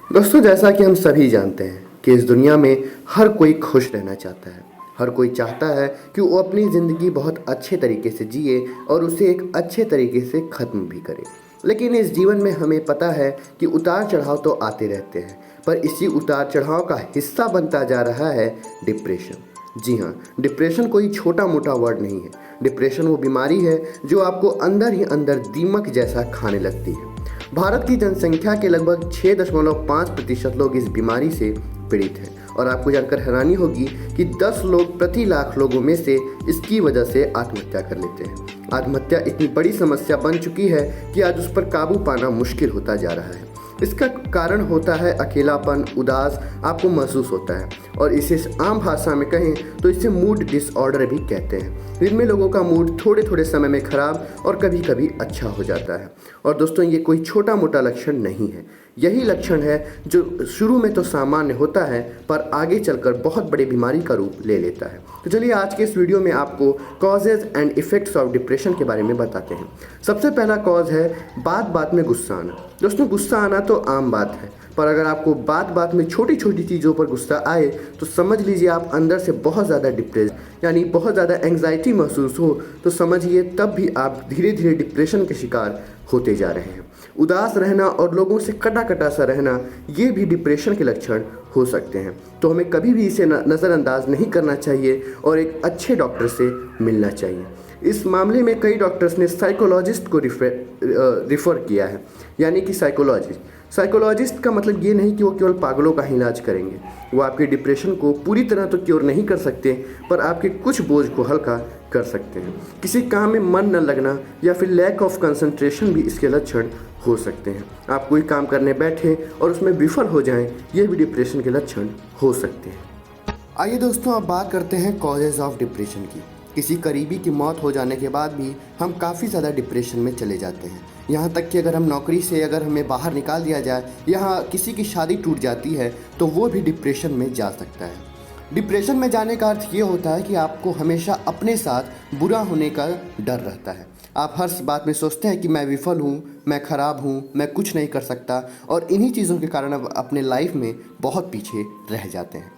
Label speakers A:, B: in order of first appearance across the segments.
A: दोस्तों, जैसा कि हम सभी जानते हैं कि इस दुनिया में हर कोई खुश रहना चाहता है। हर कोई चाहता है कि वो अपनी ज़िंदगी बहुत अच्छे तरीके से जिए और उसे एक अच्छे तरीके से ख़त्म भी करे। लेकिन इस जीवन में हमें पता है कि उतार चढ़ाव तो आते रहते हैं, पर इसी उतार चढ़ाव का हिस्सा बनता जा रहा है डिप्रेशन। जी हाँ, डिप्रेशन कोई छोटा मोटा वर्ड नहीं है। डिप्रेशन वो बीमारी है जो आपको अंदर ही अंदर दीमक जैसा खाने लगती है। भारत की जनसंख्या के लगभग 6.5% लोग इस बीमारी से पीड़ित हैं और आपको जानकर हैरानी होगी कि 10 लोग प्रति लाख लोगों में से इसकी वजह से आत्महत्या कर लेते हैं। आत्महत्या इतनी बड़ी समस्या बन चुकी है कि आज उस पर काबू पाना मुश्किल होता जा रहा है। इसका कारण होता है अकेलापन, उदास आपको महसूस होता है और इसे आम भाषा में कहें तो इसे मूड डिसऑर्डर भी कहते हैं। इनमें लोगों का मूड थोड़े थोड़े समय में खराब और कभी कभी अच्छा हो जाता है। और दोस्तों, ये कोई छोटा मोटा लक्षण नहीं है। यही लक्षण है जो शुरू में तो सामान्य होता है पर आगे चलकर बहुत बड़ी बीमारी का रूप ले लेता है। तो चलिए आज के इस वीडियो में आपको causes and effects of depression के बारे में बताते हैं। सबसे पहला कॉज है बात बात में गुस्सा आना। दोस्तों, गुस्सा आना तो आम बात है, पर अगर आपको बात बात में छोटी छोटी चीज़ों पर गुस्सा आए तो समझ लीजिए आप अंदर से बहुत ज़्यादा डिप्रेस यानी बहुत ज़्यादा एंग्जाइटी महसूस हो तो समझिए तब भी आप धीरे धीरे डिप्रेशन के शिकार होते जा रहे हैं। उदास रहना और लोगों से कटा कटा सा रहना, ये भी डिप्रेशन के लक्षण हो सकते हैं। तो हमें कभी भी इसे नज़रअंदाज नहीं करना चाहिए और एक अच्छे डॉक्टर से मिलना चाहिए। इस मामले में कई डॉक्टर्स ने साइकोलॉजिस्ट को रिफ़र किया है, यानी कि साइकोलॉजिस्ट का मतलब ये नहीं कि वो केवल पागलों का ही इलाज करेंगे। वो आपके डिप्रेशन को पूरी तरह तो क्योर नहीं कर सकते, पर आपके कुछ बोझ को हल्का कर सकते हैं। किसी काम में मन न लगना या फिर लैक ऑफ कंसंट्रेशन भी इसके लक्षण हो सकते हैं। आप कोई काम करने बैठे और उसमें विफल हो जाएं, ये भी डिप्रेशन के लक्षण हो सकते हैं। आइए दोस्तों, अब बात करते हैं कॉजेज़ ऑफ डिप्रेशन की। किसी करीबी की मौत हो जाने के बाद भी हम काफ़ी ज़्यादा डिप्रेशन में चले जाते हैं। यहाँ तक कि अगर हम नौकरी से अगर हमें बाहर निकाल दिया जाए या किसी की शादी टूट जाती है तो वो भी डिप्रेशन में जा सकता है। डिप्रेशन में जाने का अर्थ ये होता है कि आपको हमेशा अपने साथ बुरा होने का डर रहता है। आप हर बात में सोचते हैं कि मैं विफल हूँ, मैं ख़राब हूँ, मैं कुछ नहीं कर सकता, और इन्हीं चीज़ों के कारण अब अपने लाइफ में बहुत पीछे रह जाते हैं।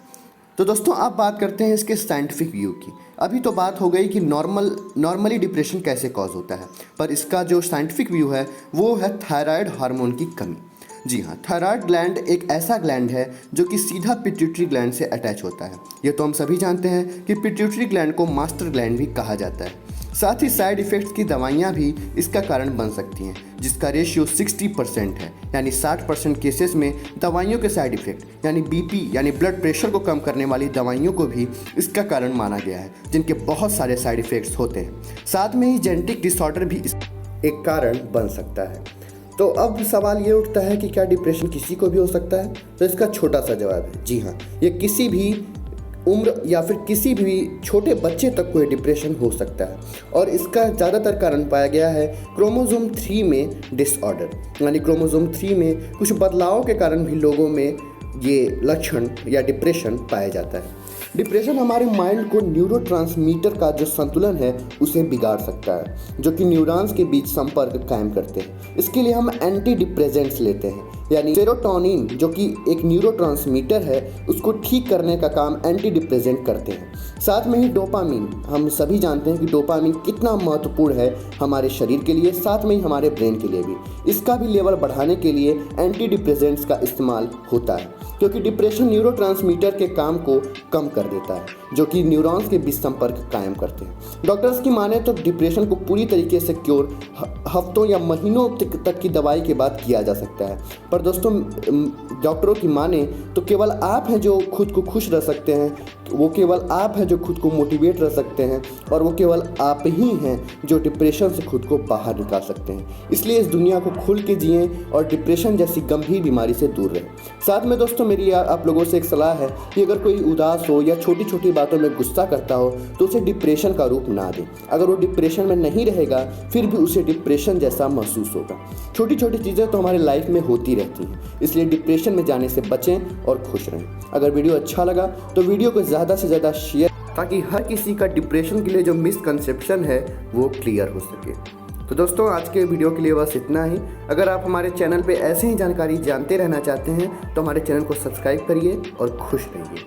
A: तो दोस्तों, अब बात करते हैं इसके साइंटिफिक व्यू की। अभी तो बात हो गई कि नॉर्मली डिप्रेशन कैसे कॉज होता है, पर इसका जो साइंटिफिक व्यू है वो है थायराइड हार्मोन की कमी। जी हाँ, थायराइड ग्लैंड एक ऐसा ग्लैंड है जो कि सीधा पिट्यूटरी ग्लैंड से अटैच होता है। ये तो हम सभी जानते हैं कि पिट्यूटरी ग्लैंड को मास्टर ग्लैंड भी कहा जाता है। साथ ही साइड इफ़ेक्ट्स की दवाइयाँ भी इसका कारण बन सकती हैं, जिसका रेशियो 60% है। यानी 60% केसेस में दवाइयों के साइड इफ़ेक्ट यानी बीपी यानी ब्लड प्रेशर को कम करने वाली दवाइयों को भी इसका कारण माना गया है, जिनके बहुत सारे साइड इफ़ेक्ट्स होते हैं। साथ में ही जेनेटिक डिसऑर्डर भी एक कारण बन सकता है। तो अब सवाल ये उठता है कि क्या डिप्रेशन किसी को भी हो सकता है? तो इसका छोटा सा जवाब है जी हाँ, ये किसी भी उम्र या फिर किसी भी छोटे बच्चे तक को डिप्रेशन हो सकता है। और इसका ज़्यादातर कारण पाया गया है क्रोमोसोम 3 में डिसऑर्डर, यानी क्रोमोसोम 3 में कुछ बदलावों के कारण भी लोगों में ये लक्षण या डिप्रेशन पाया जाता है। डिप्रेशन हमारे माइंड को न्यूरोट्रांसमीटर का जो संतुलन है उसे बिगाड़ सकता है, जो कि न्यूरॉन्स के बीच संपर्क कायम करते हैं। इसके लिए हम एंटी डिप्रेसेंट्स लेते हैं, यानी सेरोटोनिन जो कि एक न्यूरोट्रांसमीटर है उसको ठीक करने का काम एंटी डिप्रेसेंट करते हैं। साथ में ही डोपामिन, हम सभी जानते हैं कि डोपामिन कितना महत्वपूर्ण है हमारे शरीर के लिए, साथ में ही हमारे ब्रेन के लिए भी। इसका भी लेवल बढ़ाने के लिए एंटी डिप्रेसेंट्स का इस्तेमाल होता है, क्योंकि डिप्रेशन न्यूरोट्रांसमीटर के काम को कम कर देता है, जो कि न्यूरॉन्स के बीच संपर्क कायम करते हैं। डॉक्टर्स की माने तो डिप्रेशन को पूरी तरीके से क्योर हफ्तों या महीनों तक की दवाई के बाद किया जा सकता है। पर दोस्तों, डॉक्टरों की माने तो केवल आप हैं जो खुद को खुश रख सकते हैं, वो केवल आप हैं जो खुद को मोटिवेट रख सकते हैं, और वो केवल आप ही हैं जो डिप्रेशन से खुद को बाहर निकाल सकते हैं। इसलिए इस दुनिया को खुल के जिएं और डिप्रेशन जैसी गंभीर बीमारी से दूर रहें। साथ में दोस्तों, मेरी आप लोगों से एक सलाह है कि अगर कोई उदास हो या छोटी छोटी बातों में गुस्सा करता हो तो उसे डिप्रेशन का रूप ना दें। अगर वो डिप्रेशन में नहीं रहेगा फिर भी उसे डिप्रेशन जैसा महसूस होगा। छोटी छोटी चीज़ें तो हमारे लाइफ में होती रहती हैं, इसलिए डिप्रेशन में जाने से बचें और खुश रहें। अगर वीडियो अच्छा लगा तो वीडियो को ज़्यादा से ज़्यादा शेयर, ताकि हर किसी का डिप्रेशन के लिए जो मिसकंसेप्शन है वो क्लियर हो सके। तो दोस्तों आज के वीडियो के लिए बस इतना ही। अगर आप हमारे चैनल पे ऐसे ही जानकारी जानते रहना चाहते हैं तो हमारे चैनल को सब्सक्राइब करिए और खुश रहिए।